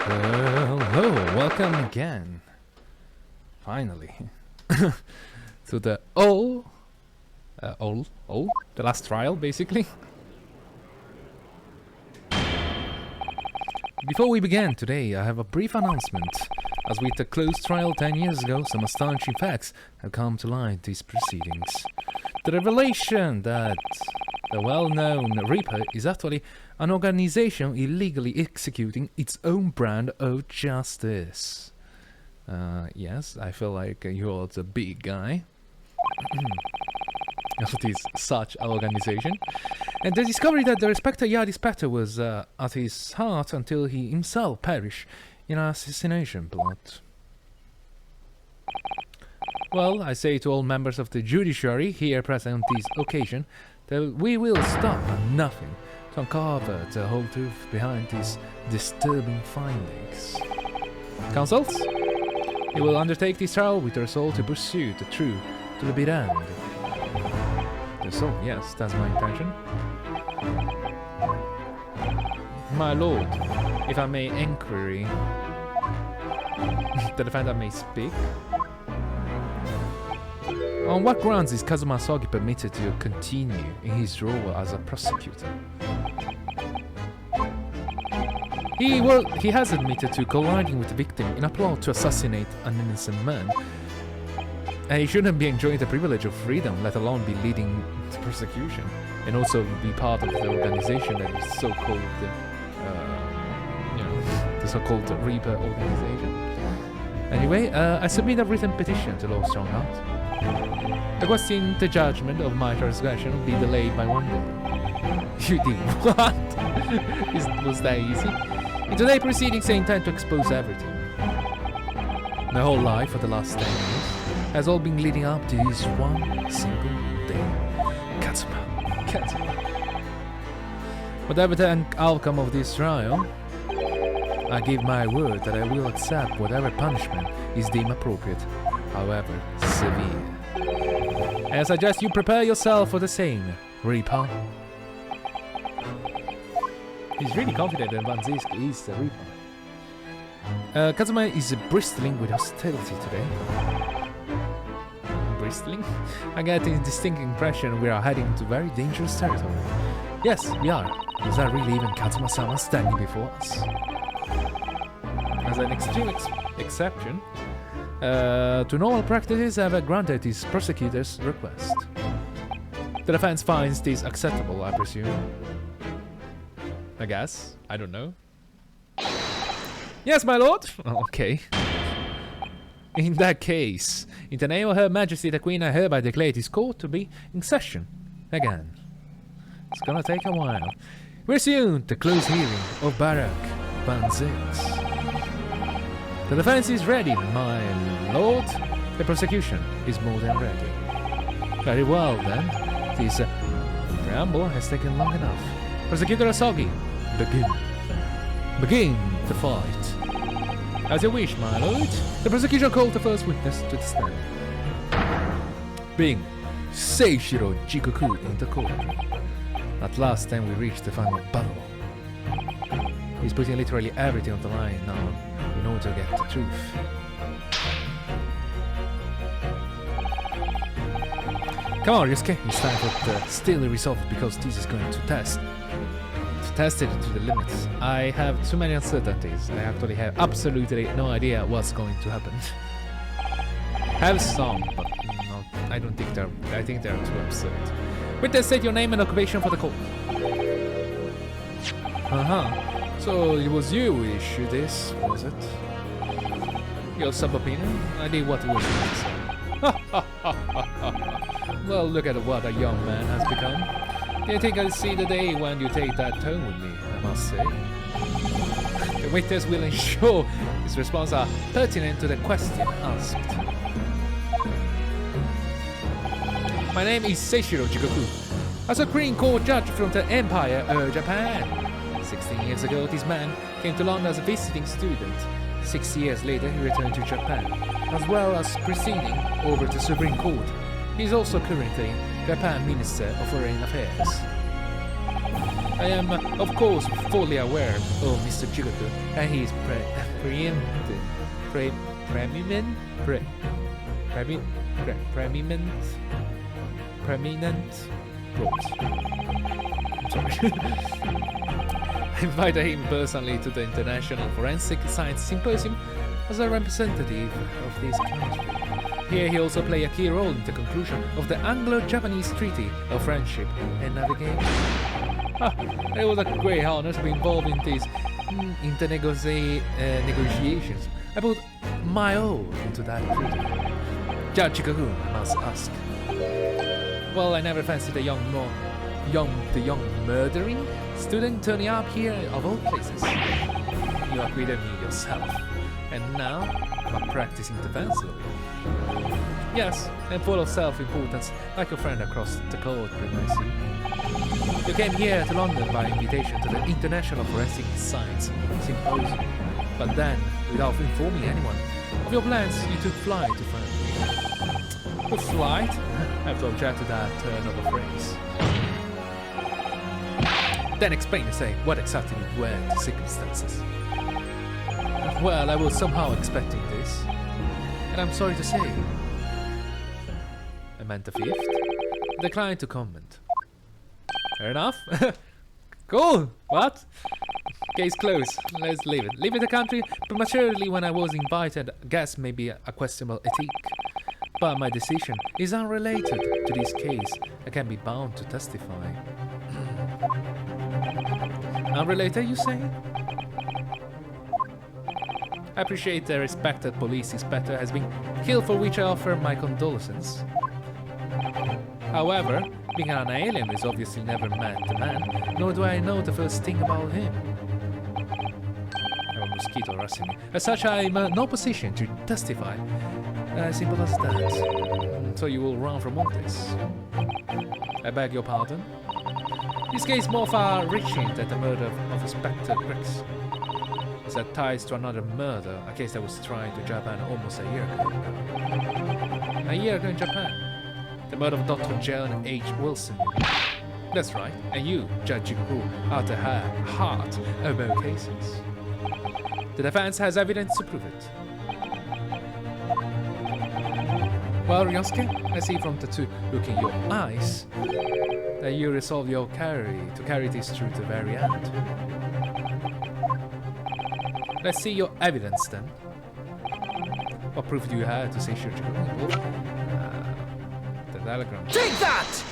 Hello, welcome again. Finally. To the the last trial, basically. Before we begin today, I have a brief announcement. As with the closed trial 10 years ago, some astonishing facts have come to light these proceedings. The revelation that the well-known Reaper is actually an organization illegally executing its own brand of justice. Yes, I feel like you're the big guy. It is such an organization. And the discovery that the respected Yadispector was at his heart until he himself perished in an assassination plot. Well, I say to all members of the judiciary here present on this occasion that we will stop at nothing to uncover the whole truth behind these disturbing findings. Counsels, you will undertake this trial with the resolve to pursue the truth to the bitter end. The resolve, yes, that's my intention. My lord, if I may inquiry, the defendant may speak. On what grounds is Kazuma Sogi permitted to continue in his role as a prosecutor? He has admitted to colliding with the victim in a plot to assassinate an innocent man. And he shouldn't be enjoying the privilege of freedom, let alone be leading the prosecution, and also be part of the organization that is so-called, the so-called Reaper organization. Anyway, I submit a written petition to Lord Strongheart, requesting the judgment of my transgression be delayed by 1 day. You did what? Was that easy? In today's proceedings, I intend to expose everything. My whole life for the last 10 years has all been leading up to this one single day. Katsuma. Whatever the outcome of this trial, I give my word that I will accept whatever punishment is deemed appropriate, however severe. I suggest you prepare yourself for the same, Reaper. He's really confident that Van Zisk is the Reaper. Kazuma is bristling with hostility today. Bristling? I get the distinct impression we are heading into very dangerous territory. Yes, we are. Is that really even Kazuma-sama standing before us? As an extreme exception, to normal practices, I have granted his prosecutor's request. The defense finds this acceptable, I presume. I guess. I don't know. Yes, my lord! Oh, okay. In that case, in the name of Her Majesty the Queen, I hereby declare this court to be in session again. It's gonna take a while. We resume the closed hearing of Barak Van Zix. The defense is ready, my lord. The prosecution is more than ready. Very well, then. This preamble has taken long enough. Prosecutor Asogi, begin the fight. As you wish, my lord. The prosecution called the first witness to the stand. Being Seishiro Jikoku in the courtroom. At last time we reached the final battle. He's putting literally everything on the line now in order to get the truth. Come on, Ryusuke, it's time for the still resolved because this is going to test it to the limits. I have too many uncertainties. I actually have absolutely no idea what's going to happen. Have some, but no, I don't think they're. I think they're too absurd. Witness, state your name and occupation for the court. So it was you who issued this, was it? Your subopinion? I did what was necessary. Well, look at what a young man has become. Do you think I'll see the day when you take that tone with me, I must say? The witness will ensure his responses are pertinent to the question asked. My name is Seishiro Jikoku, a Supreme Court judge from the Empire of Japan. 16 years ago, this man came to London as a visiting student. 6 years later, he returned to Japan, as well as proceeding over to Supreme Court. He is also currently Japan Minister of Foreign Affairs. I am, of course, fully aware of Mr. Chikoku and his preeminent roles. I'm sorry. I invited him personally to the International Forensic Science Symposium as a representative of this country. Here he also played a key role in the conclusion of the Anglo-Japanese Treaty of Friendship and Navigation. It was a great honor to be involved in these negotiations. I put my all into that treaty. Judge Chikoku, I must ask. Well, I never fancied the young murdering student turning up here of all places. You acquitted me yourself, and now I'm practicing defense lawyer. Yes, and full of self-importance, like a friend across the courtroom, I see. You came here to London by invitation to the International Forensic Science Symposium, but then, without informing anyone of your plans, you took flight to find me. With flight? I have to object to that turn of the phrase. Then explain and say what exactly were the circumstances. Well, I was somehow expecting this, and I'm sorry to say, I meant the fifth, declined to comment. Fair enough. Cool. What? Case closed. Let's leave it. Leaving the country prematurely when I was invited, I guess maybe a questionable ethique. But my decision is unrelated to this case. I can be bound to testify. Unrelated, you say? I appreciate the respected police inspector has been killed, for which I offer my condolences. However, being an alien is obviously never man to man, nor do I know the first thing about him. I have a mosquito harassing me. As such, I'm in no position to testify. Simple as that. So you will run from all this. I beg your pardon? This case is more far-reaching than the murder of Inspector Griggs. It has ties to another murder, a case that was tried to Japan almost a year ago. A year ago in Japan. The murder of Dr. John H. Wilson. That's right, and you, Judge Chikoku, are the heart of both cases. The defense has evidence to prove it. Well, Ryunosuke, I see from the two look in your eyes that you resolve to carry this through to the very end. Let's see your evidence then. What proof do you have to say sure Chikoku? The telegram. Take that!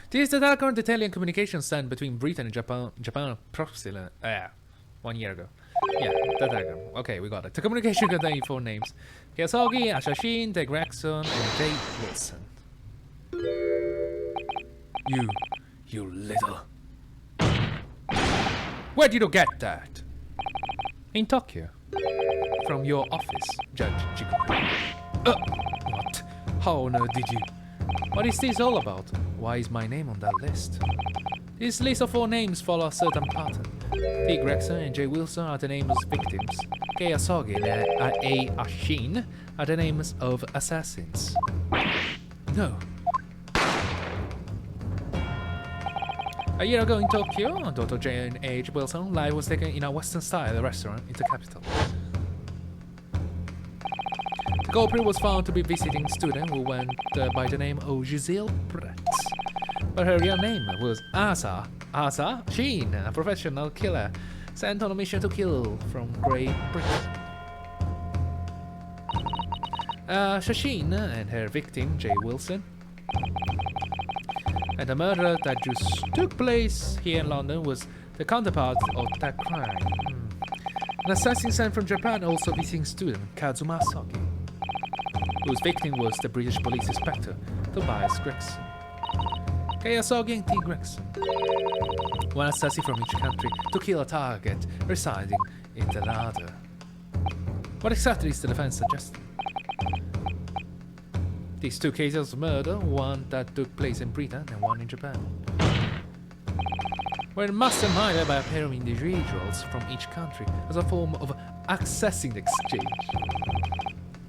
This is the telegram detailing communication stand between Britain and Japan approximately 1 year ago. Yeah, the telegram. Okay, we got it. The communication contained 4 names: Kiyosaki, Ashashin, De Gregson, and J. Wilson. You little. Where did you get that? In Tokyo. From your office, Judge Chikoku. What? How on earth did you? What is this all about? Why is my name on that list? This list of 4 names follow a certain pattern. T. Gregson and J. Wilson are the names of victims. K. Asagi and A. Ashin are the names of assassins. No. A year ago in Tokyo, Dr. J. H. Wilson's life was taken in a Western-style restaurant in the capital. The culprit was found to be a visiting student who went by the name of Giselle Brett. But her real name was Asa Sheen, a professional killer sent on a mission to kill from Great Britain. Shashin and her victim, J. Wilson. And the murder that just took place here in London was the counterpart of that crime. An assassin sent from Japan, also visiting student Kazuma Asagi, whose victim was the British police inspector Tobias Gregson. K. Asagi and T. Gregson. One assassin from each country to kill a target residing in the other. What exactly is the defense suggesting? These 2 cases of murder, one that took place in Britain and one in Japan, were masterminded by a pair of individuals from each country as a form of accessing the exchange.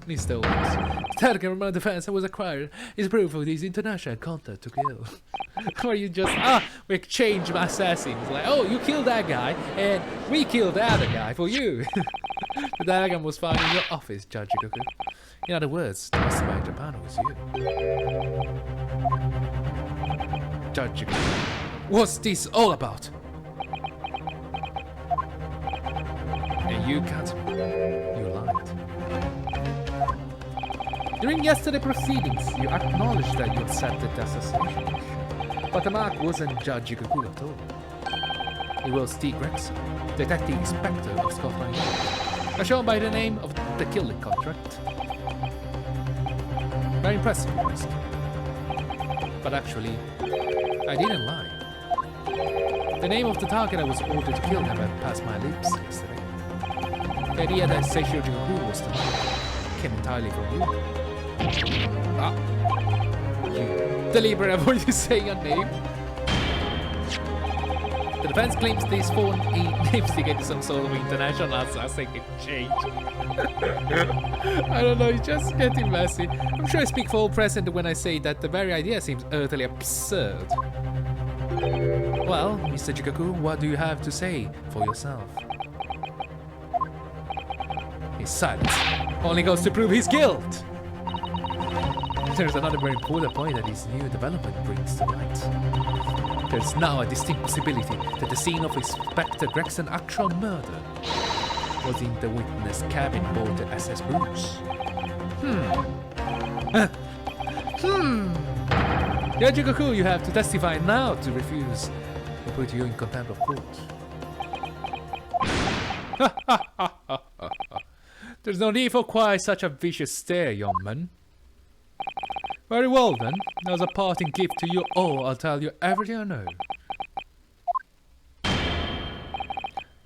Mr. Holmes. The target defense was acquired is proof of this international contact to kill. Or you just, we exchange assassins. Like, oh, you killed that guy, and we killed the other guy for you. The diagram was found in your office, Judge Goku. In other words, the master by Japan was you. Judge Goku. What's this all about? And you, Kazuma, you lied. During yesterday's proceedings, you acknowledged that you accepted the assassination. But the mark wasn't Judge Goku at all. It was Steve Gregson, Detective Inspector of Scotland Yard, as shown by the name of the killing contract. Very impressive, Mr. But actually, I didn't lie. The name of the target I was ordered to kill never passed my lips yesterday. The idea that Seishiro Goku was the target came entirely from you. You deliberately avoid you saying your name. The defense claims this phone instigated some sort of international assassination exchange. I don't know, it's just getting messy. I'm sure I speak for all present when I say that the very idea seems utterly absurd. Well, Mr. Jigaku, what do you have to say for yourself? His silence only goes to prove his guilt. There's another very important point that this new development brings to light. There's now a distinct possibility that the scene of Inspector Gregson's actual murder was in the witness cabin aboard the SS Bruce. Yajigaku, you have to testify now to refuse to put you in contempt of court. There's no need for quite such a vicious stare, young man. Very well then, as a parting gift to you all, I'll tell you everything I know.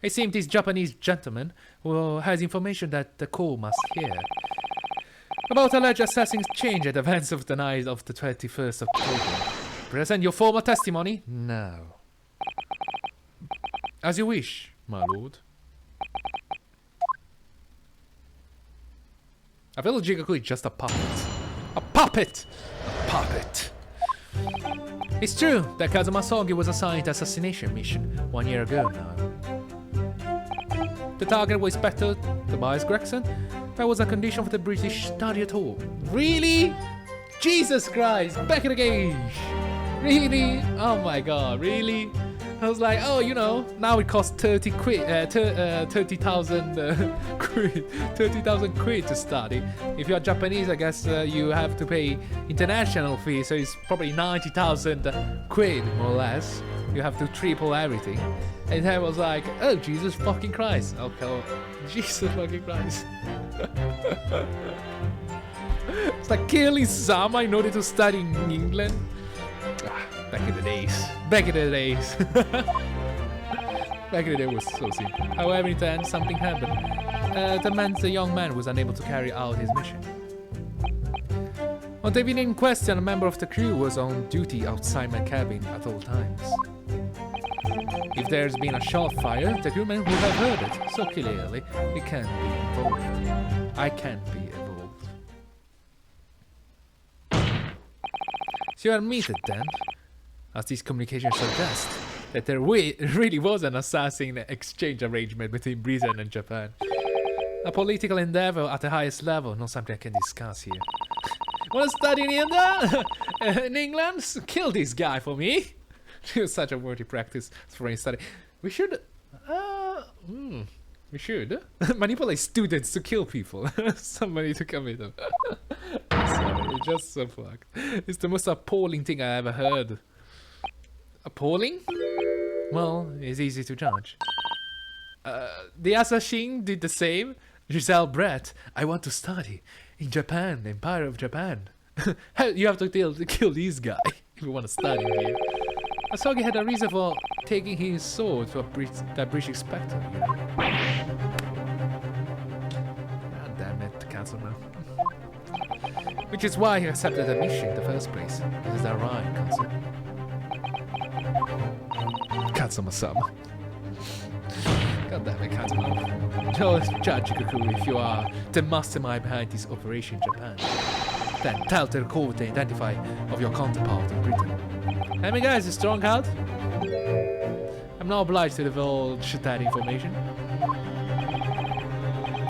It seems this Japanese gentleman who has information that the court must hear about alleged assassin's change at the events of the night of the 21st of October. Present your formal testimony now. As you wish, my lord. I feel Jigaku is just a puppet. A puppet! A puppet! It's true that Kazuma Sogi was assigned an assassination mission 1 year ago now. The target was Inspector Tobias Gregson. That was a condition for the British study at all. Really? Jesus Christ! Back in the game! Really? Oh my god, really? I was like, oh, you know, now it costs 30 quid, 30,000 quid, 30,000 quid to study. If you're Japanese, I guess you have to pay international fee, so it's probably 90,000 quid, more or less. You have to triple everything. And I was like, oh, Jesus fucking Christ. Okay, oh, Jesus fucking Christ. It's like killing Sama in order to study in England. Back in the days. Back in the days. Back in the day was so simple. However, in the end, something happened. The young man was unable to carry out his mission. On the evening in question, a member of the crew was on duty outside my cabin at all times. If there's been a shot fired, the crewmen would have heard it so clearly it can't be involved. I can't be involved. So you admitted then, as these communications suggest, that there really was an assassin exchange arrangement between Britain and Japan. A political endeavor at the highest level, not something I can discuss here. Want to study in England? Kill this guy for me. It was such a worthy practice for study. We should manipulate students to kill people. Somebody to commit them. Sorry, just so fucked. It's the most appalling thing I ever heard. Appalling? Well, it's easy to judge. The assassin did the same. Giselle Brett, I want to study in Japan, Empire of Japan. You have to kill this guy if you want to study here. Asogi had a reason for taking his sword to that British inspector, you know. God damn it, Katsuma. Which is why he accepted the mission in the first place. Is that right, Katsuma? Katsuma-sama. God damn it, Kazuo. Judge Kuku, if you are the mastermind behind this operation in Japan, then tell the court to identify of your counterpart in Britain. I mean, guys, a strong card. I'm not obliged to divulge that information.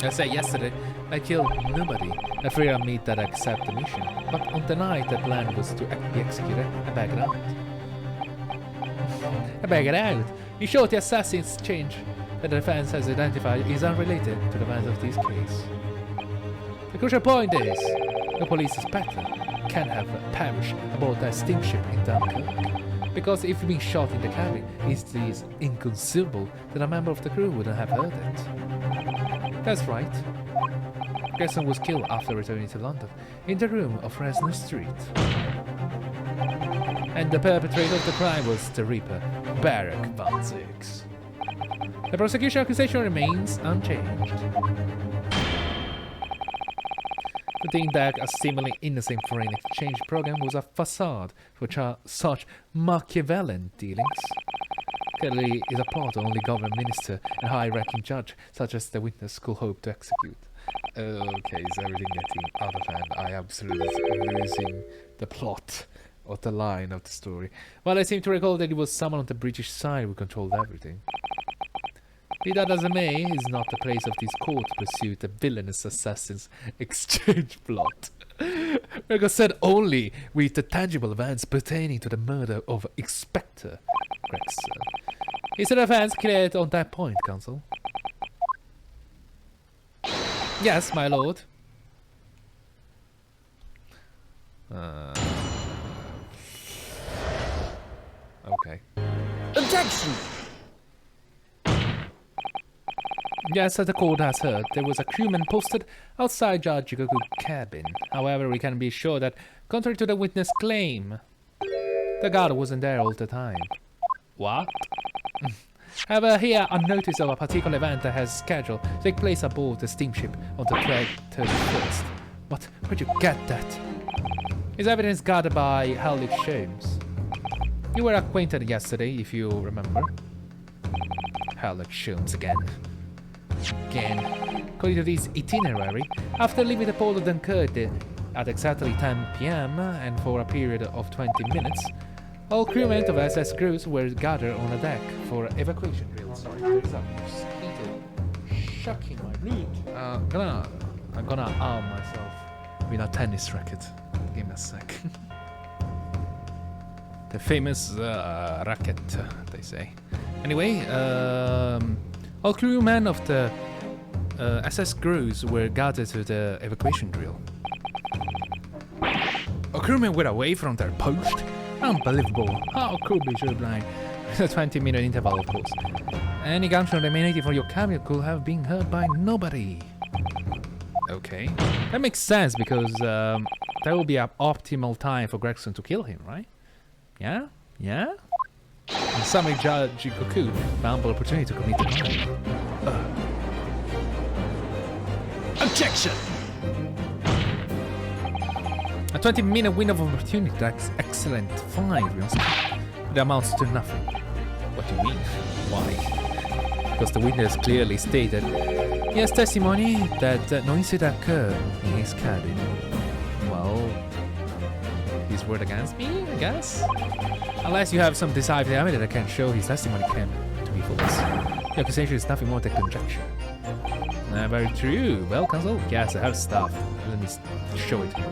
I said yesterday, I killed nobody. I fear I made that accept the mission. But on the night the plan was to be executed, I bagged out. I bagged out. You showed the assassin's change that the defense has identified is unrelated to the events of this case. The crucial point is, the police inspector can have perished aboard that steamship in Dunkirk. Because if being shot in the cabin it is inconceivable that a member of the crew wouldn't have heard it. That's right. Gregson was killed after returning to London in the room of Fresno Street. And the perpetrator of the crime was the Reaper, Barack Van Zix. The prosecution accusation remains unchanged. To think that a seemingly innocent foreign exchange program was a facade for such Machiavellian dealings. Clearly is a plot only government minister and high-ranking judge such as the witness could hope to execute. Okay, is everything getting out of hand? I am absolutely losing the plot of the line of the story. Well, I seem to recall that it was someone on the British side who controlled everything. Be that as it may, it is not the place of this court to pursue the villainous assassin's exchange plot. Like said only with the tangible events pertaining to the murder of Inspector Gregson. Is the defense clear on that point, counsel? Yes, my lord. Okay. Objection! Yes, as the court has heard, there was a crewman posted outside Judge Goku's cabin. However, we can be sure that, contrary to the witness' claim, the guard wasn't there all the time. What? However, here a notice of a particular event that has scheduled to take place aboard the steamship on the 31st. But where'd you get that? Is evidence gathered by Hellick Sholmes. You were acquainted yesterday, if you remember. Hellick Sholmes again. According to this itinerary, after leaving the port of Dunkirk at exactly 10 PM and for a period of 20 minutes, all crewmen of SS crews were gathered on the deck for evacuation drills. Sorry, there's a mosquito shocking my room. I'm gonna arm myself with a tennis racket. Give me a sec. The famous racket, they say. Anyway, all crewmen of the SS crews were gathered to the evacuation drill. All crewmen were away from their post. Unbelievable. How could be so blind? A 20-minute interval, of course. Any gunshot emanating from your cabin could have been heard by nobody. Okay. That makes sense because that would be an optimal time for Gregson to kill him, right? Yeah? Yeah? And suddenly Judge Goku found the opportunity to commit the crime. Objection! A 20-minute window of opportunity, that's excellent. Fine, Ryunosuke. It amounts to nothing. What do you mean? Why? Because the witness clearly stated he has testimony that no incident occurred in his cabin. Well, his word against me, I guess? Unless you have some decisive evidence that can show his testimony came to be false. The accusation is nothing more than conjecture. Very true. Well, counsel? Yes, I have stuff. Let me show it to you.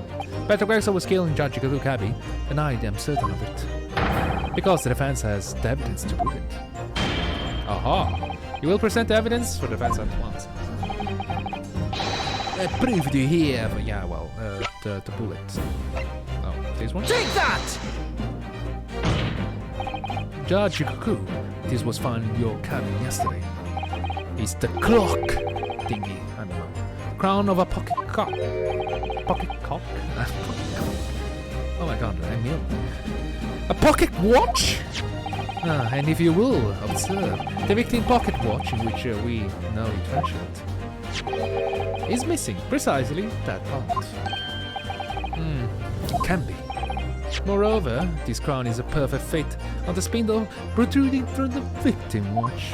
Peter Gregson was killed in Judge Goku's cabin, and I am certain of it. Because the defense has the evidence to prove it. Aha! You will present the evidence for the defense at once. Proof do you have? Yeah, well, the bullet. Oh, this one? Take that! Judge Goku, this was found in your cabin yesterday. It's the clock thingy, I don't know. Crown of a pocket cock. Pocket cock? Oh my god, I mean. A pocket watch? And if you will observe, the victim pocket watch in which we know he treasured is missing precisely that part. It can be. Moreover, this crown is a perfect fit on the spindle protruding from the victim watch.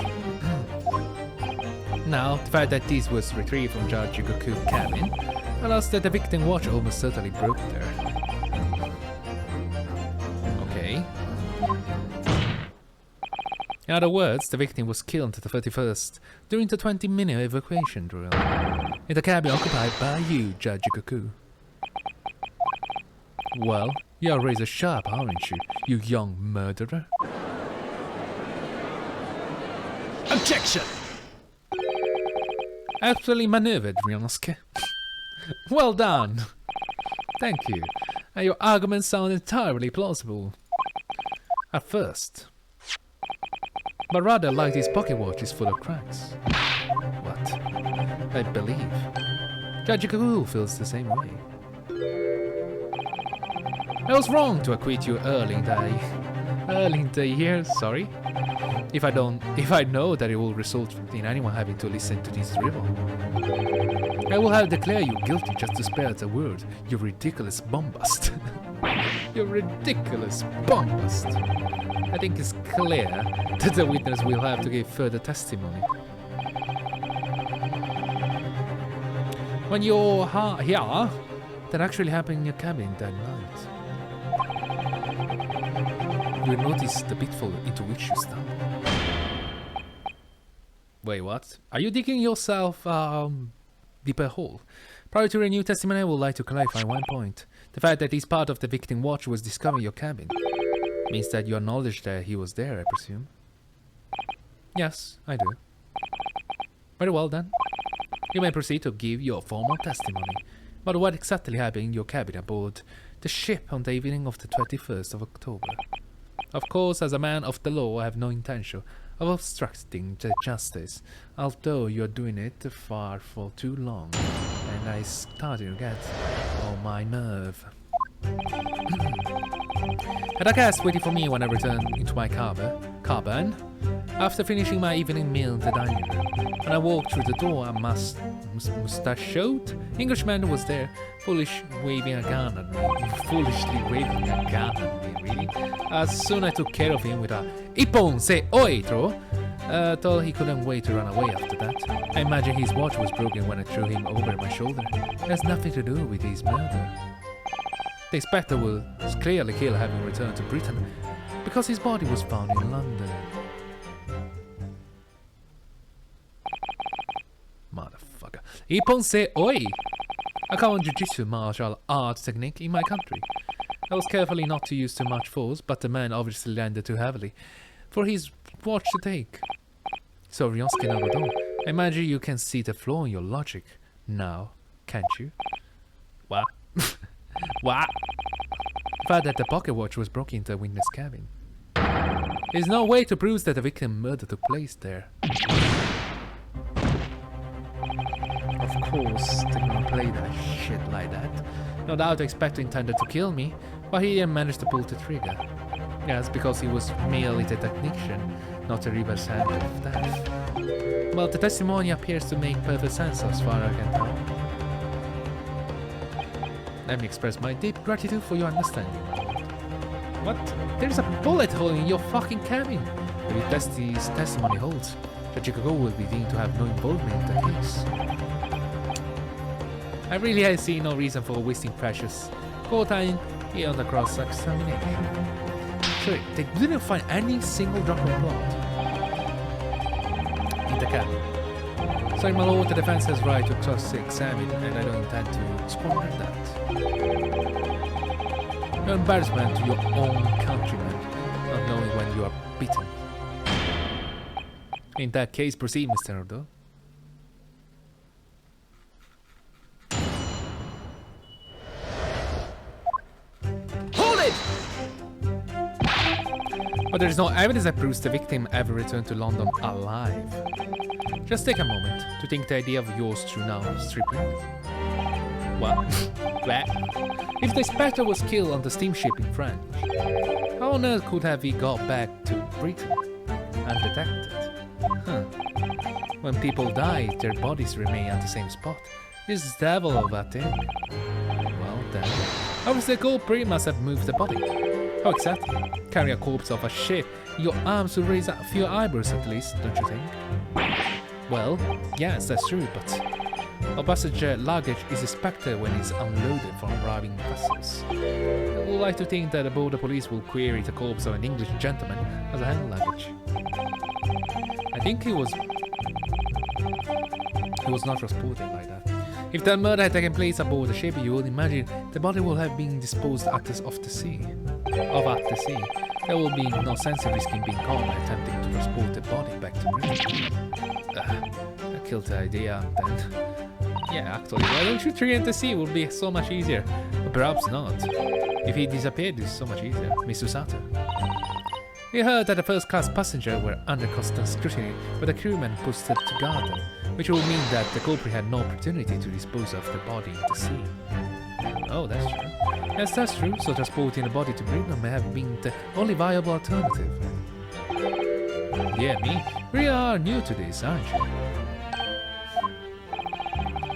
Now, the fact that this was retrieved from Judge Goku's cabin allows that the victim watch almost certainly broke there. Okay. In other words, the victim was killed on the 31st during the 20-minute evacuation drill in the cabin occupied by you, Judge Goku. Well, you're razor sharp, aren't you, you young murderer? Objection! Absolutely maneuvered, Ryunosuke. Well done! Thank you. And your arguments sound entirely plausible. At first. But rather like this pocket watch is full of cracks. What? I believe. Judge Goku feels the same way. I was wrong to acquit you early in the year, sorry. If I know that it will result in anyone having to listen to this drivel. I will have declared you guilty just to spare the word, you ridiculous bombast. You ridiculous bombast. I think it's clear that the witness will have to give further testimony. When you're here, that actually happened in your cabin that night. You notice the pitfall into which you stumbled. Wait, what? Are you digging yourself deeper hole? Prior to renewed testimony, I would like to clarify one point. The fact that this part of the victim watch was discovered in your cabin means that you acknowledge that he was there, I presume. Yes, I do. Very well then. You may proceed to give your formal testimony about what exactly happened in your cabin aboard the ship on the evening of the 21st of October. Of course, as a man of the law, I have no intention of obstructing the justice, although you are doing it far for too long, and I started to get on my nerve. Had a guest waiting for me when I returned into my cabin. After finishing my evening meal in the dining room, when I walked through the door, a mustachioed Englishman was there, foolishly waving a gun at me, really. As soon I took care of him with a "Ippon se oi" throw, thought he couldn't wait to run away after that. I imagine his watch was broken when I threw him over my shoulder. It has nothing to do with his murder. The inspector was clearly killed having returned to Britain, because his body was found in London. Motherfucker. Ippon se oi! A common jiu-jitsu martial art technique in my country. I was careful not to use too much force, but the man obviously landed too heavily for his watch to take. So Ryunosuke Naruhodo, I imagine you can see the flaw in your logic now, can't you? What? What? The fact that the pocket watch was broken into the witness cabin. There's no way to prove that the victim murder took place there. Of course, they're gonna play that shit like that. No doubt the inspector intended to kill me, but he didn't manage to pull the trigger. Yes, because he was merely the technician, not a reverse hand of death. Well, the testimony appears to make perfect sense as far as I can tell. Let me express my deep gratitude for your understanding. What? There's a bullet hole in your fucking cabin! If you test this testimony holds, Judge Goku will be deemed to have no involvement in the case. I really see no reason for wasting precious court time here on the cross-examination. Sorry, they didn't find any single drop of blood in the cabin. Sorry, my lord, the defense has right to cross-examine, and I don't intend to squander that. No embarrassment to your own countrymen, not knowing when you are beaten. In that case, proceed, Mr. Naruhodo. But there is no evidence that proves the victim ever returned to London alive. Just take a moment to think the idea of yours through now, stripling. What? If the inspector was killed on the steamship in France, how on earth could have he got back to Britain undetected? Huh. When people die, their bodies remain at the same spot. This devil of a thing. Well then, obviously the culprit must have moved the body. How exactly? Carrying a corpse of a ship, your arms will raise a few eyebrows at least, don't you think? Well, yes, that's true, but our passenger luggage is expected when it's unloaded from arriving vessels. I would like to think that the border police will query the corpse of an English gentleman as a hand luggage. I think he was not transported like that. If that murder had taken place aboard the ship, you would imagine the body would have been disposed at the sea. There will be no sense in risking being caught by attempting to transport the body back to Britain. I killed the idea then. Yeah, actually, why don't you treat the sea? It would be so much easier. But perhaps not. If he disappeared, it's so much easier. Miss Usato. We heard that the first-class passengers were under constant scrutiny, but the crewmen posted to guard them, which would mean that the culprit had no opportunity to dispose of the body in the sea. Oh, that's true. Yes, that's true, so transporting the body to Britain may have been the only viable alternative. Yeah, me? We are new to this, aren't you?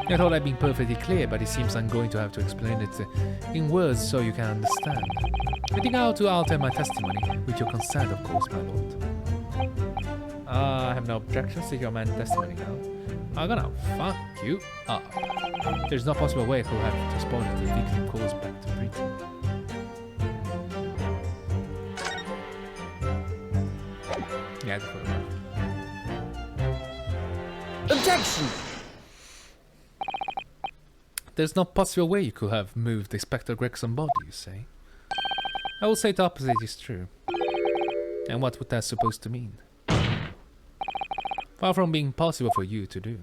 I thought I'd been perfectly clear, but it seems I'm going to have to explain it in words so you can understand. I think I'll to alter my testimony, with your consent, of course, my lord. I have no objections to your man's testimony now. I'm gonna fuck you up. There's no possible way I could have transported the victim cause back to Britain. Yeah, the photograph. Objection! There's no possible way you could have moved the Inspector Gregson's body, you say? I will say the opposite is true. And what would that supposed to mean? Far from being possible for you to do.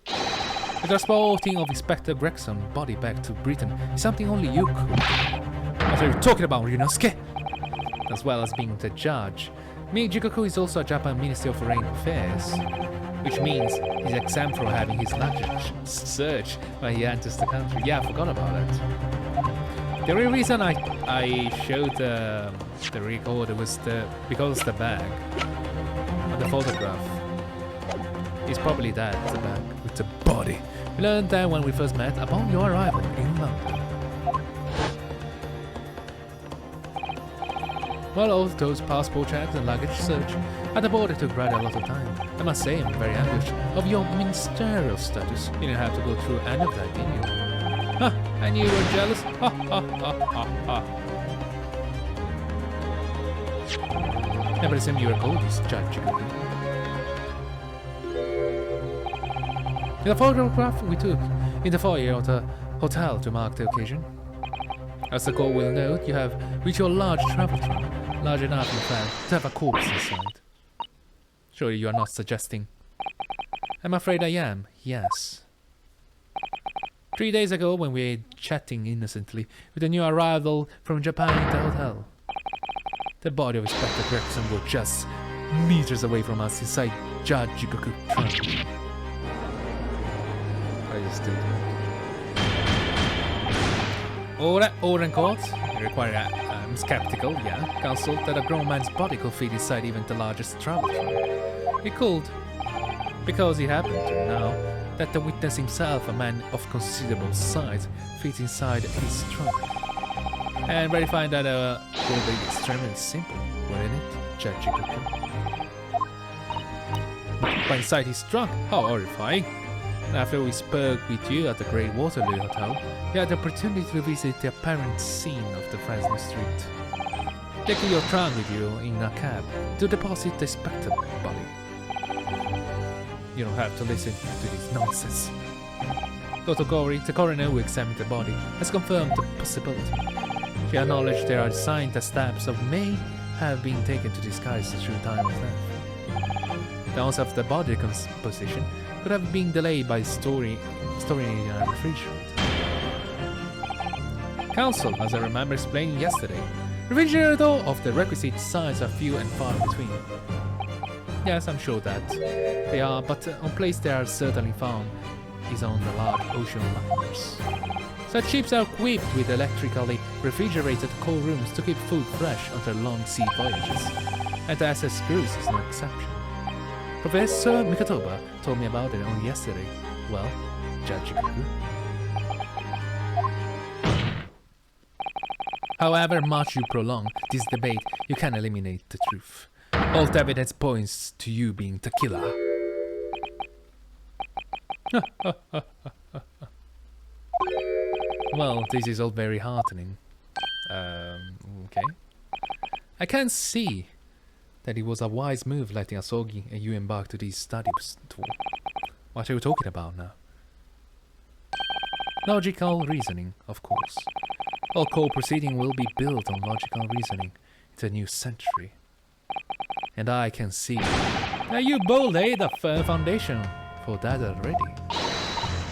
The transporting of Inspector Gregson's body back to Britain is something only you could do. What are you talking about, Ryunosuke? As well as being the judge, Jikoku is also a Japan Ministry of Foreign Affairs, which means he's exempt from having his luggage searched when he enters the country. Yeah, I forgot about that. The real reason I showed the recorder was because the bag on the photograph is probably that, the bag with the body. We learned that when we first met upon your arrival in London. Well, all those passport checks and luggage search at the border took rather a lot of time. I must say I'm very ambushed of your ministerial status. You didn't have to go through any of that, did you? Huh, and you were jealous? Ha ha ha ha ha. Never assumed you were called this, Judge Jikoku. In the photograph we took in the foyer of the hotel to mark the occasion. As the court will note, you have with your large travel trunk, large enough in fact to have a corpse inside. Surely you are not suggesting? I'm afraid I am, yes. 3 days ago, when we were chatting innocently with a new arrival from Japan in the hotel, the body of Inspector Gregson was just meters away from us inside Judge Jikoku's trunk. I just did. Order in court. I'm skeptical, yeah. Counsel that a grown man's body could fit inside even the largest travel trunk. It could, because it happened to now that the witness himself, a man of considerable size, fits inside his trunk. And verifying that will be extremely simple, wouldn't it, Judge Jikoku? But inside his trunk, how horrifying! After we spoke with you at the Great Waterloo Hotel, you had the opportunity to visit the apparent scene of the Fresno Street. Taking your trunk with you in a cab to deposit the spectre body. You don't have to listen to this nonsense. Dr. Gori, the coroner who examined the body, has confirmed the possibility. She acknowledged there are signs that stabs may have been taken to disguise the true time of death. The onset of the body composition could have been delayed by storing in a refrigerator. Counsel, as I remember explaining yesterday, refrigerators of the requisite size are few and far between. Yes, I'm sure that they are, but one place they are certainly found is on the large ocean liners. Such ships are equipped with electrically refrigerated cold rooms to keep food fresh on their long sea voyages, and the SS cruise is no exception. Professor Mikatoba told me about it only yesterday. Well, Judge Jikoku. However much you prolong this debate, you can eliminate the truth. All the evidence points to you being the killer. Well, this is all very heartening. Okay. I can see that it was a wise move letting Asogi and you embark to these studies tour. What are you talking about now? Logical reasoning, of course. All court proceeding will be built on logical reasoning. It's a new century. And I can see that you both laid a firm foundation for that already.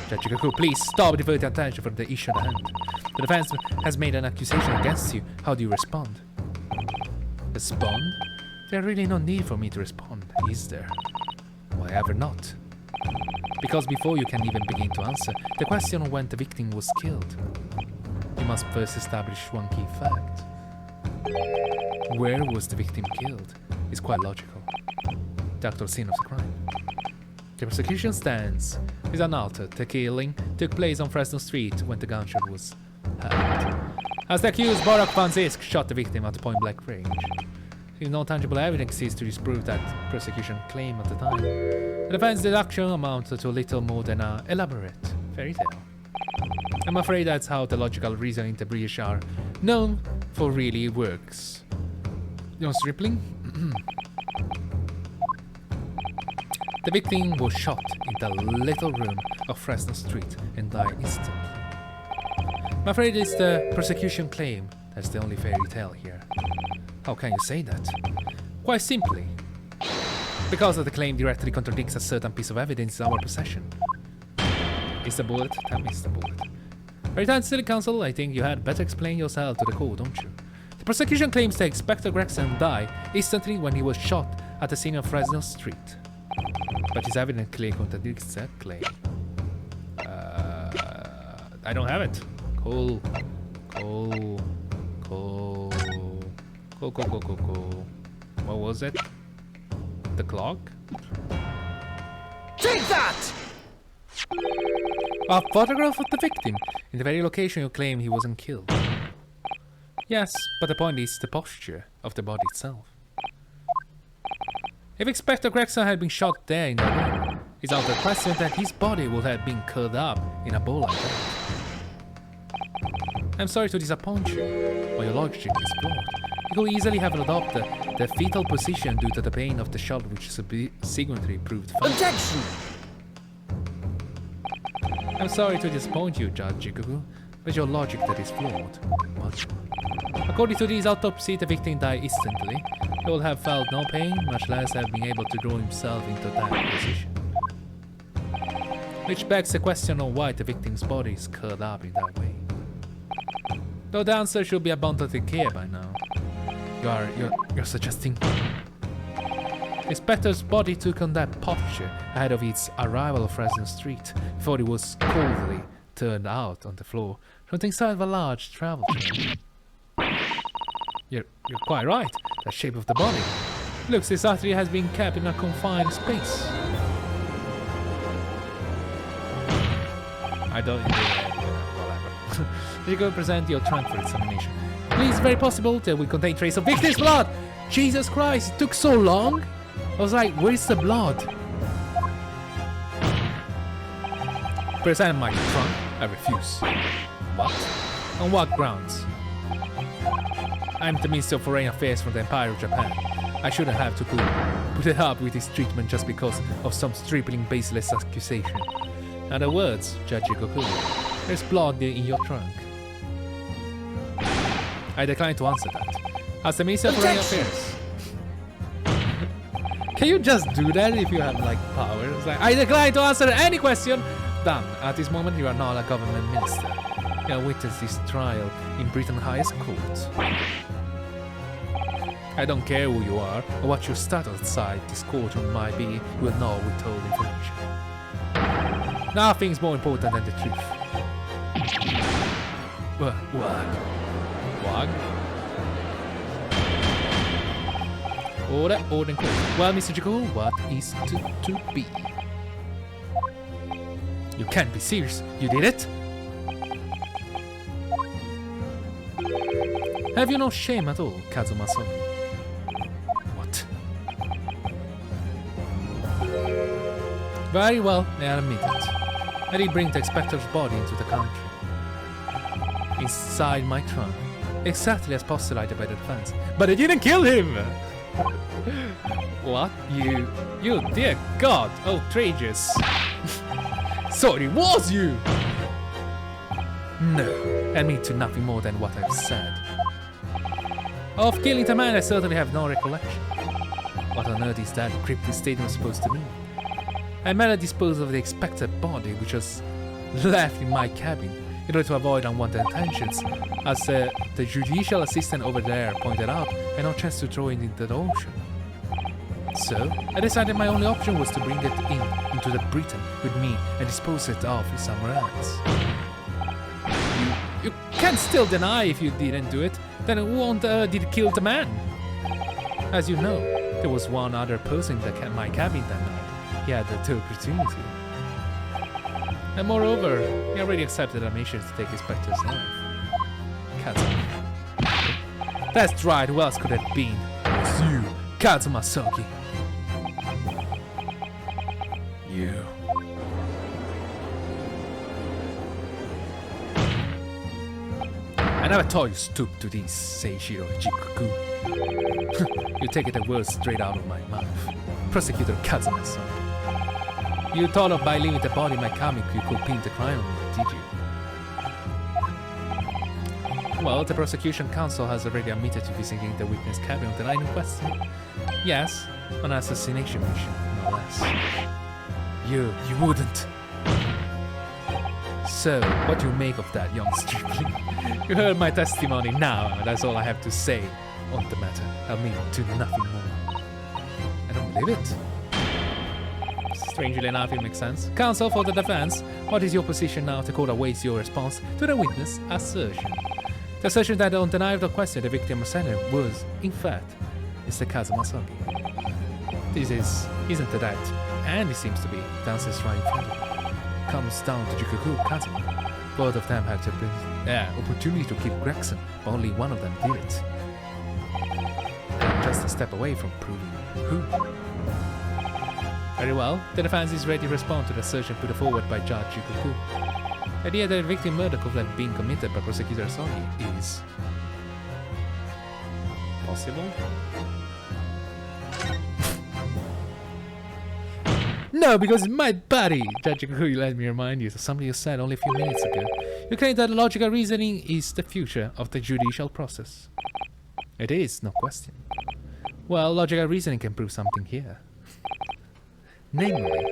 Judge Gaku, please stop diverting attention from the issue at hand. The defense has made an accusation against you. How do you respond? Respond? There's really no need for me to respond, is there? Why ever not? Because before you can even begin to answer the question of when the victim was killed, you must first establish one key fact. Where was the victim killed is quite logical. The actual scene of the crime. The prosecution stands is unaltered. The killing took place on Fresno Street when the gunshot was heard. As the accused, Barak Vanzisk shot the victim at point-blank range. No tangible evidence exists to disprove that prosecution claim at the time. The defense deduction amounted to little more than an elaborate fairy tale. I'm afraid that's how the logical reasoning the British are known for really works. No stripling? The victim was shot in the little room of Fresno Street and died instantly. I'm afraid it's the prosecution claim that's the only fairy tale here. How can you say that? Quite simply, because the claim directly contradicts a certain piece of evidence in our possession. Is the bullet? Tell me, is the bullet. Retired City Council, I think you had better explain yourself to the court, don't you? The prosecution claims that Inspector Gregson died instantly when he was shot at the scene of Fresno Street. But his evidence clearly contradicts that claim. I don't have it. Cool. What was it? The clock? Take that! A photograph of the victim in the very location you claim he wasn't killed. Yes, but the point is the posture of the body itself. If Inspector Gregson had been shot there in the room, it's out of the question that his body would have been curled up in a ball like that. I'm sorry to disappoint you, but your logic is flawed. You could easily have adopted the fetal position due to the pain of the shot, which subsequently proved fatal. Objection! I'm sorry to disappoint you, Judge Jigugu, but your logic that is flawed. What? According to this autopsy, the victim died instantly. He would have felt no pain, much less have been able to draw himself into that position. Which begs the question of why the victim's body is curled up in that way. Though the answer should be abundantly clear by now. You're suggesting the inspector's body took on that posture ahead of its arrival at Fresno Street before it was coldly turned out on the floor from inside of a large travel trailer. You're quite right. The shape of the body looks this artery has been kept in a confined space. I don't whatever. You go present your trunk for examination. Please, very possible that we contain trace of victim's blood. Jesus Christ, it took so long. I was like, where's the blood? Present my trunk. I refuse. What? On what grounds? I'm the Minister of Foreign Affairs from the Empire of Japan. I shouldn't have to put it up with this treatment just because of some stripling baseless accusation. In other words, Judge Goku, there's blood in your trunk. I decline to answer that. As the Minister of Foreign Affairs. Can you just do that if you have like powers? Like, I decline to answer any question. Done. At this moment, you are not a government minister. You have witnessed this trial in Britain's highest court. I don't care who you are or what your status outside this courtroom might be. You will know withhold information. Nothing's more important than the truth. Wag. Order and court. Well, Mr. Jacob, what is to be? You can't be serious. You did it? Have you no shame at all, Kazuma Sogi? What? Very well, I admit it. I did bring the Spectre's body into the country. Inside my trunk. Exactly as postulated by the defense. But I didn't kill him! What? You dear God, outrageous. So it was you! No, admit to nothing more than what I've said. Of killing the man, I certainly have no recollection. What on earth is that cryptic statement supposed to mean? I merely disposed of the expected body which was left in my cabin in order to avoid unwanted attentions, as the judicial assistant over there pointed out, and no chance to throw it into the ocean. So, I decided my only option was to bring it into the Britain with me and dispose it off somewhere else. You can't still deny if you didn't do it, then who on earth did kill the man? As you know, there was one other person in my cabin that night. He had the opportunity. And moreover, he already accepted a mission to take his Spectre's life. Kazuma. That's right, who else could it have been? It's you, Kazuma Sogi. You. I never thought you stooped to this, Seishiro Jikuku. You take the words straight out of my mouth. Prosecutor Kazuma-san. You thought of by leaving the body in my comic you could pin the crime on me, did you? Well, the prosecution counsel has already admitted to visiting the witness cabin on the night in question. Yes, on an assassination mission, no less. You wouldn't. So, what do you make of that, young stripling? You heard my testimony now, and that's all I have to say on the matter. I mean, to nothing more. I don't believe it. Strangely enough, it makes sense. Counsel for the defense, what is your position now? The court awaits your response to the witness assertion. The assertion that on the night of the question, the victim ascendant was, in fact, Mr. Kazuma Sogi. This isn't that, and it seems to be, the ancestor right in front of me. Comes down to Jikuku Kazuma. Both of them had the opportunity to kill Gregson, but only one of them did it. Just a step away from proving who. Very well, the defense is ready to respond to the assertion put forward by Judge Jikuku. The idea that the victim murder could have been committed by Prosecutor Sogi is possible? No, because it's my body! Judge Jikuku, let me remind you of something you said only a few minutes ago. You claim that logical reasoning is the future of the judicial process. It is, no question. Well, logical reasoning can prove something here. Namely,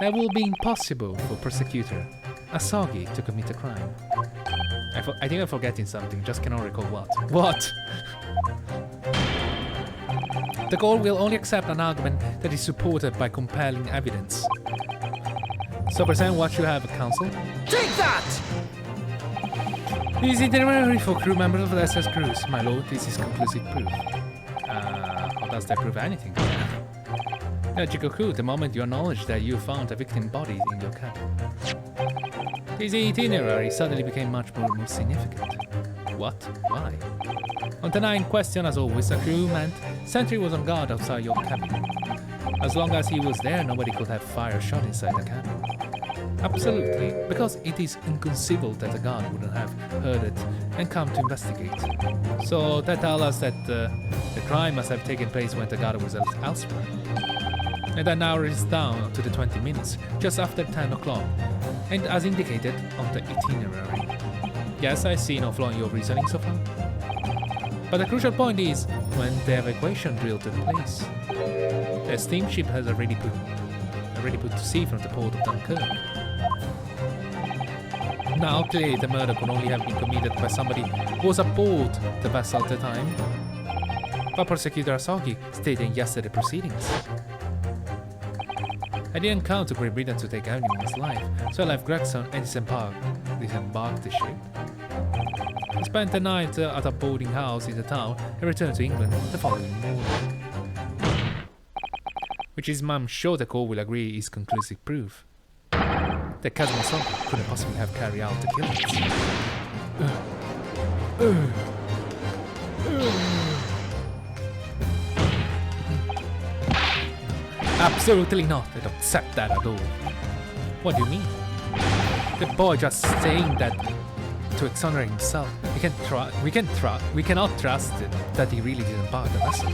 that will be impossible for Prosecutor Asagi to commit a crime. I think I'm forgetting something, just cannot recall what. What? The court will only accept an argument that is supported by compelling evidence. So present what you have, counsel. Take that! This is itinerary for crew members of the SS Cruise. My lord, this is conclusive proof. How does that prove anything? Jikoku, the moment you acknowledge that you found a victim body in your cabin. This itinerary suddenly became much more significant. What? Why? On the night in question, as always, a crewman sentry was on guard outside your cabin. As long as he was there, nobody could have fired a shot inside the cabin. Absolutely, because it is inconceivable that the guard wouldn't have heard it and come to investigate. So that tells us that the crime must have taken place when the guard was elsewhere. And that now is down to the 20 minutes, just after 10 o'clock, and as indicated on the itinerary. Yes, I see no flaw in your reasoning so far. But the crucial point is, when the evacuation drill took place, the steamship has already put to sea from the port of Dunkirk. Now, clearly, the murder could only have been committed by somebody who was aboard the vessel at the time. But Prosecutor Asagi stated in yesterday's proceedings. I didn't come to Great Britain to take anyone's life, so I left Gregson and disembarked the ship. I spent the night at a boarding house in the town and returned to England the following morning. Which is, I'm sure the court will agree, is conclusive proof that Kazuma Sogi couldn't possibly have carried out the killings. Absolutely not. I don't accept that at all. What do you mean? The boy just saying that to exonerate himself. We cannot trust it that he really didn't park the vessel.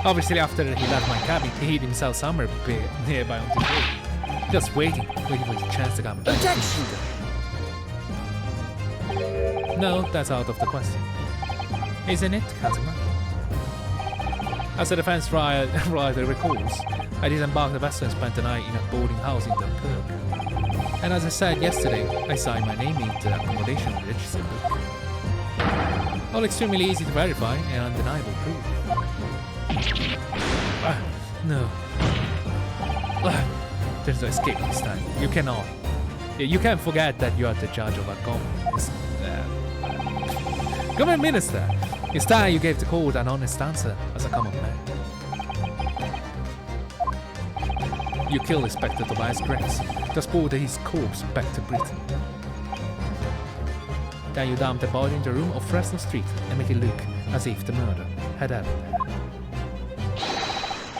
Obviously, after he left my cabin, he hid himself somewhere nearby on the road. Just waiting for his chance to come back. Objection! No, that's out of the question. Isn't it, Kazuma? As the defense writer recalls, I disembarked the vessel and spent the night in a boarding house in Dunkirk. And as I said yesterday, I signed my name into the accommodation register book. All extremely easy to verify and undeniable proof. No. There's no escape this time. You cannot. You can't forget that you are the judge of a government minister. Instead, you gave the court an honest answer as a common man. You killed Inspector Tobias Grace, transported his corpse back to Britain. Then you dumped the body in the room of Fresno Street and made it look as if the murder had happened.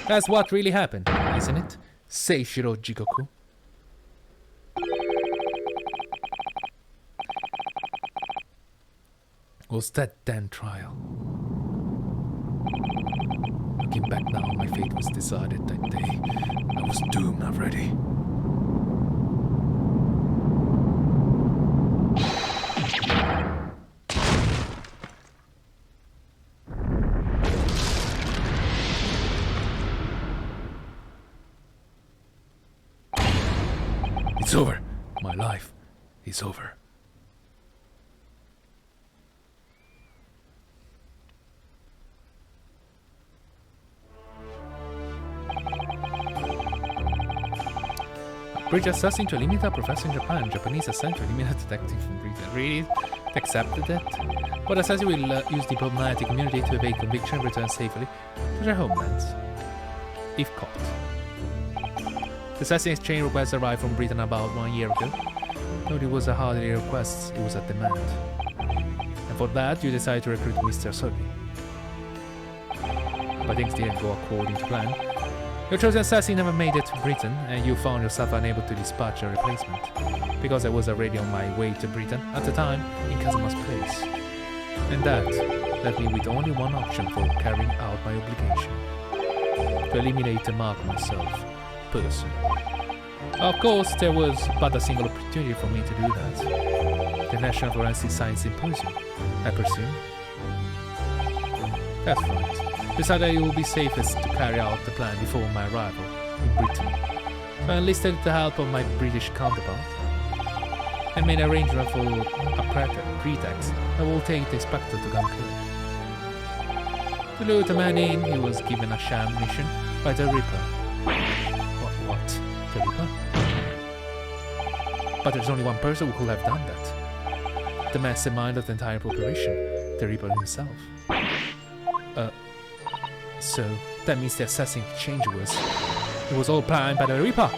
That's what really happened, isn't it? Seishiro Jigoku. Was that damn trial? Looking back now, my fate was decided that day. I was doomed already. It's over. My life is over. British assassin to Limita, professor in Japan, Japanese assassin to Limita, detective from Britain. Really? Accepted that? But assassin will use diplomatic immunity to evade conviction and return safely to their homelands, if caught. The assassin exchange request arrived from Britain about 1 year ago. Though it was a hardly request, it was a demand. And for that, you decided to recruit Mr. Sogi. But things didn't go according to plan. Your chosen assassin never made it to Britain, and you found yourself unable to dispatch a replacement, because I was already on my way to Britain at the time in Kazuma's place. And that left me with only one option for carrying out my obligation: to eliminate the mark myself, personally. Of course, there was but a single opportunity for me to do that: the National Forensic Science Symposium, I presume. That's right. Decided it would be safest to carry out the plan before my arrival in Britain. So I enlisted the help of my British counterpart and made arrangement for a pretext that will take the inspector to Dunkirk. To lure the man in, he was given a sham mission by the Reaper. What? The Reaper? But there's only one person who could have done that. The mastermind of the entire operation, the Reaper himself. So that means the assassin exchange was all planned by the Reaper.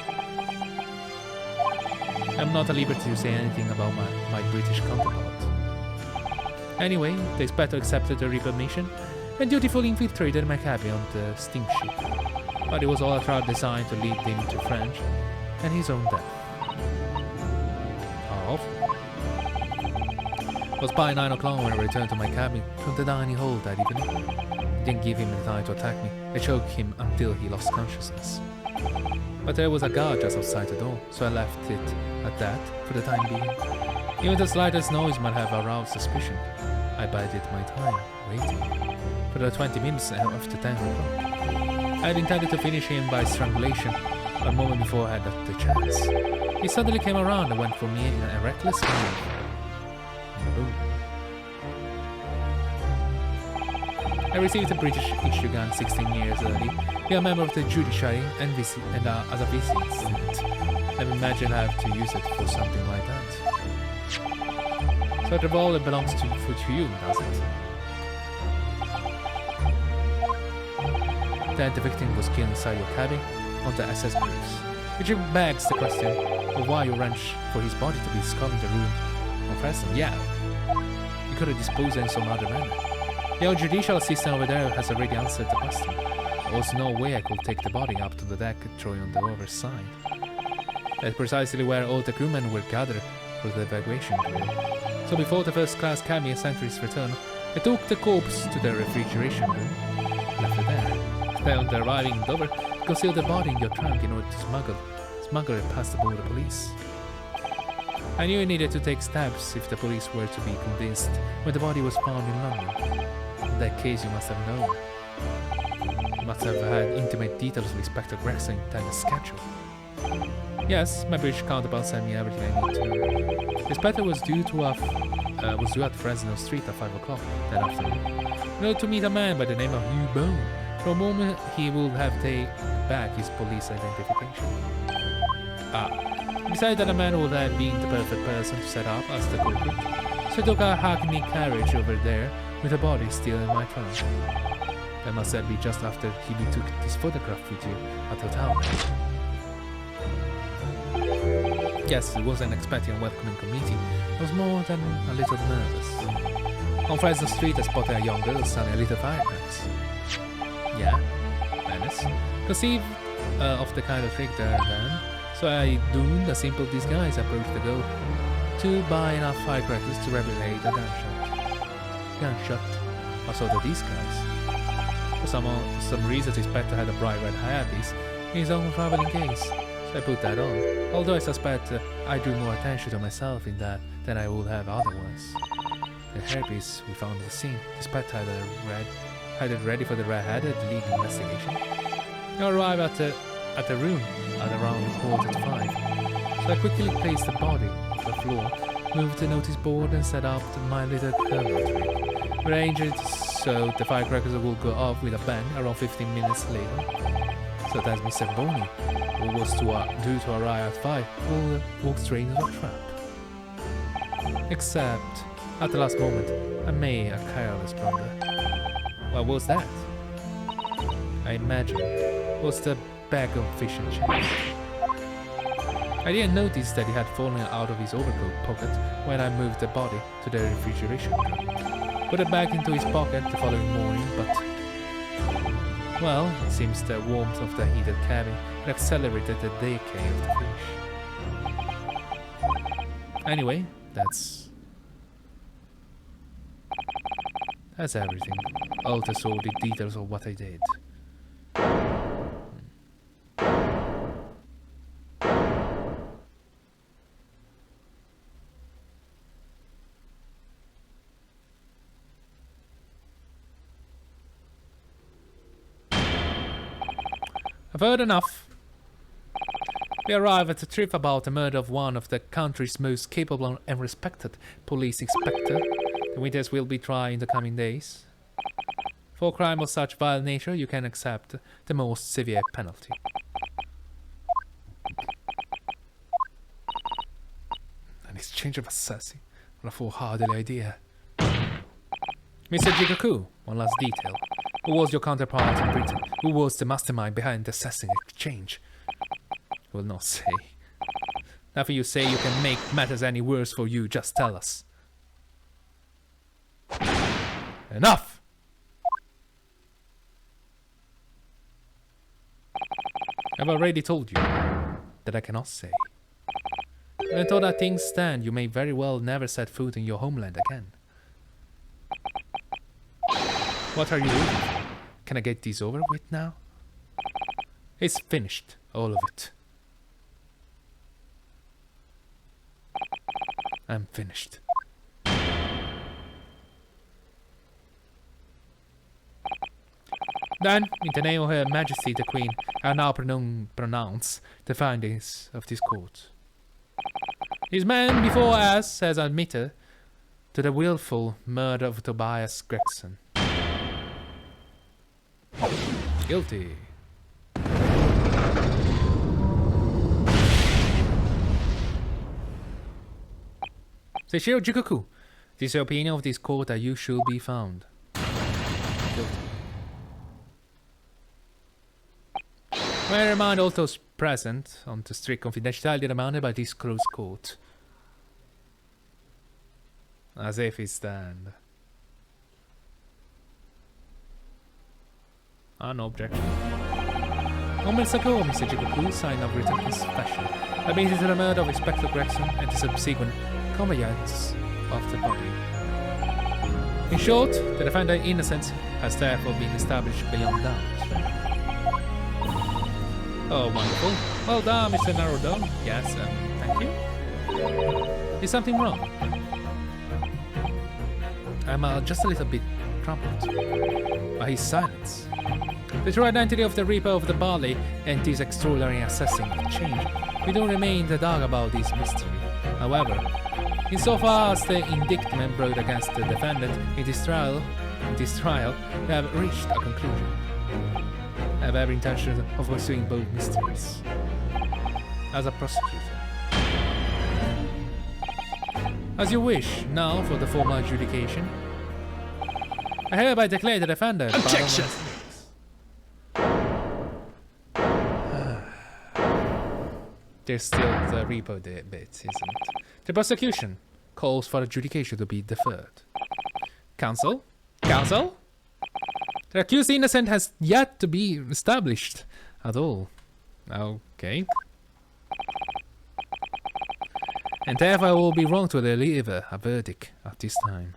I'm not at liberty to say anything about my British counterpart. Anyway, the inspector accepted the Reaper mission and dutifully infiltrated my cabin on the steamship. But it was all a trap designed to lead him to French and his own death. It was by 9 o'clock when I returned to my cabin from the dining hall that evening. Didn't give him the time to attack me. I choked him until he lost consciousness. But there was a guard just outside the door, so I left it at that for the time being. Even the slightest noise might have aroused suspicion. I bided my time, waiting for the 20 minutes after 10 o'clock. I had intended to finish him by strangulation, but a moment before I had the chance. He suddenly came around and went for me in a reckless move. Boom. I received a British issue gun 16 years early, being a member of the judiciary and as a visitant. Never imagined I have to use it for something like that. So the revolver belongs to you, does it? Then the victim was killed inside your cabin on the SS Bruce, which begs the question of why you arranged for his body to be discovered in the room of Preston. Yeah, you could have disposed in some other manner. Your judicial assistant over there has already answered the question. There was no way I could take the body up to the deck and throw it on the other side. That's precisely where all the crewmen were gathered for the evacuation drill. So before the first-class cabin sentries returned, I took the corpse to the refrigeration room, left it there. Then on arriving in Dover, concealed the body in your trunk in order to smuggle it past the border police. I knew I needed to take steps if the police were to be convinced when the body was found in London. In that case, you must have known. You must have had intimate details of Inspector Gregson's intended schedule. Yes, my British counterpart sent me everything I need to know. The Inspector was due at Fresno Street at 5 o'clock that afternoon, in order to meet a man by the name of Hugh Bone. For a moment, he would have taken back his police identification. He decided that a man would have been the perfect person to set up as the culprit, so I took a hackney carriage over there with the body still in my trunk. That must have been just after he took this photograph with you at the hotel. Yes, it wasn't expecting a welcoming committee. I was more than a little nervous. On Fresno Street, I spotted a young girl selling a little firecrackers. Yeah, Venice. Conceived of the kind of trick there then, so I donned a simple disguise approached the girl to buy enough firecrackers to replicate a gunshot. Also the disguise. For some reason, the Inspector had a bright red hairpiece in his own traveling case, so I put that on. Although I suspect I drew more attention to myself in that than I would have otherwise. The hairpiece we found at the scene, the Inspector had it ready for the red-headed league investigation. I arrived at the room at around 4:45, so I quickly placed the body on the floor, moved the notice board and set up my little curling trick. Arranged it so the firecrackers will go off with a bang around 15 minutes later. So that Mr. Boney, who was due to arrive at 5, will walk straight into a trap. Except, at the last moment, I made a careless blunder. What was that? I imagine it was the bag of fish and chips. I didn't notice that he had fallen out of his overcoat pocket when I moved the body to the refrigeration room. Put it back into his pocket the following morning, but... well, it seems the warmth of the heated cabin had accelerated the decay of the fish. Anyway, that's everything. All the sordid details of what I did. I've heard enough. We arrive at a trip about the murder of one of the country's most capable and respected police inspector. The witness will be tried in the coming days. For a crime of such vile nature, you can accept the most severe penalty. An exchange of assassin. What a foolhardy idea. Mr. Jigaku, one last detail. Who was your counterpart in Britain? Who was the mastermind behind the assassin exchange? I will not say. Nothing you say you can make matters any worse for you, just tell us. Enough! I've already told you that I cannot say. And until that things stand, you may very well never set foot in your homeland again. What are you doing? Can I get this over with now? It's finished, all of it. I'm finished. Then, in the name of Her Majesty the Queen, I now pronounce the findings of this court. This man before us has admitted to the willful murder of Tobias Gregson. Guilty. Seishiro Jikoku, it is the opinion of this court that you should be found guilty. May I remind all those present on the strict confidentiality demanded by this closed court. As if it stand. No objection. Moments ago, Mr. Jigoku signed a written confession admitting to the murder of Inspector Gregson and the subsequent conveyance of the body. In short, the defendant's innocence has therefore been established beyond doubt. Oh, wonderful. Well done, Mr. Naruhodo. Yes, thank you. Is something wrong? I'm just a little bit troubled by his silence. The true identity of the Reaper of the Barley and his extraordinary assessing change. We don't remain in the dark about this mystery. However, insofar as the indictment brought against the defendant in this trial, we have reached a conclusion. I have every intention of pursuing both mysteries. As a prosecutor. As you wish, now for the formal adjudication. I hereby declare the defendant. Objection! There's still the repo bit, isn't it? The prosecution calls for adjudication to be deferred. Counsel? Counsel? The accused innocent has yet to be established at all. Okay. And therefore I will be wrong to deliver a verdict at this time.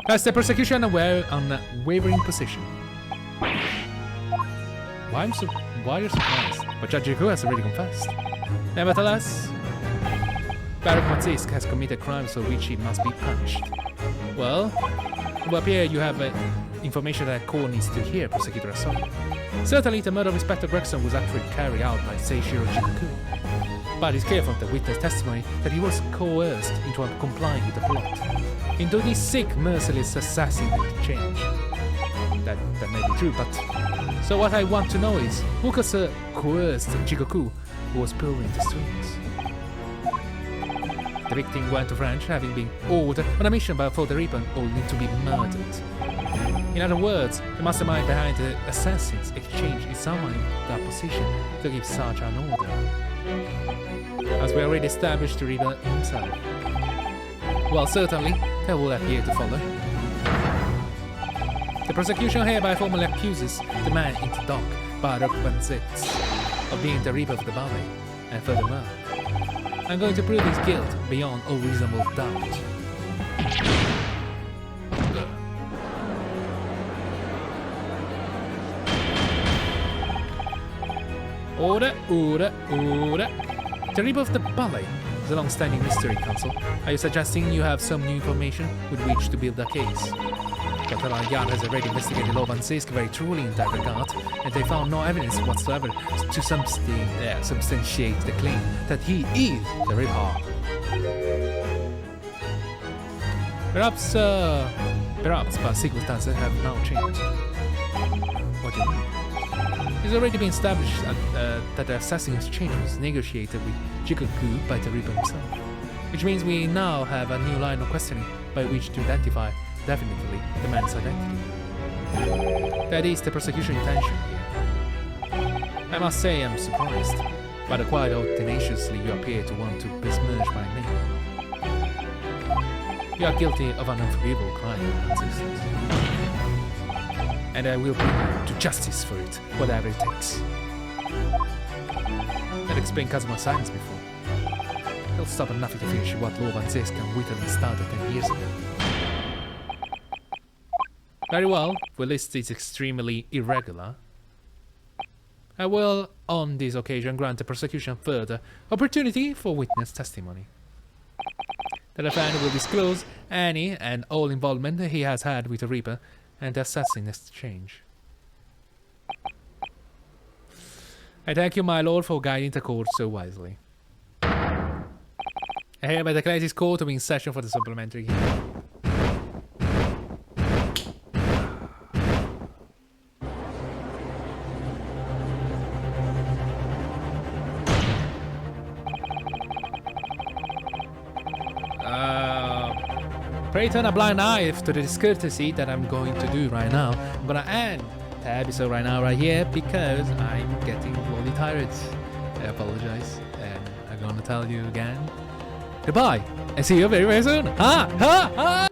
As the prosecution aware on a wavering position. Why are you surprised? But Judge Jigoku has already confessed. Nevertheless, Baron Matsuisk has committed crimes for which he must be punished. Well, it will appear you have information that the court needs to hear, Prosecutor Asano. Certainly, the murder of Inspector Gregson was actually carried out by Seishiro Jigoku. But it's clear from the witness testimony that he was coerced into complying with the plot. Into this sick, merciless assassinate change. That may be true, but... So what I want to know is, who coerced Jigoku, who was pulling the strings? The victim went to French, having been ordered on a mission for the Reaper only to be murdered. In other words, the mastermind behind the assassin's exchange is someone in that position to give such an order. As we already established, the Reaper himself. Well, certainly, that will appear to follow. The prosecution hereby formally accuses the man in the dock, Baron Matsuisk, of being the Reaper of the Ballet, and furthermore, I'm going to prove his guilt beyond all reasonable doubt. Order, order, order. The Reaper of the Ballet is a long-standing mystery, Counsel. Are you suggesting you have some new information with which to build a case? Dr. Yard has already investigated Lord Matsuisk very truly in that regard, and they found no evidence whatsoever to substantiate the claim that he is the Reaper. Perhaps, but circumstances have now changed. What do you mean? It's already been established that the assassin's change was negotiated with Jigoku by the Reaper himself, which means we now have a new line of questioning by which to identify definitely the man's identity. That is the prosecution intention here. I must say I'm surprised, but quite how tenaciously you appear to want to besmirch my name. You are guilty of an unforgivable crime, Ancestor. And I will bring you to justice for it, whatever it takes. That explained Kazuma's silence before. He'll stop at nothing to finish what Lord Matsuisk and Whittley started 10 years ago. Very well, the list is extremely irregular. I will, on this occasion, grant the prosecution further opportunity for witness testimony. The defendant will disclose any and all involvement he has had with the Reaper and the assassin exchange. I thank you, my lord, for guiding the court so wisely. I hereby declare this court to be in session for the supplementary hearing. Pray turn a blind eye to the discourtesy that I'm going to do right now. I'm gonna end the episode right now, right here, because I'm getting bloody tired. I apologize, and I'm gonna tell you again. Goodbye, and see you very, very soon. Ha! Ha! Ha!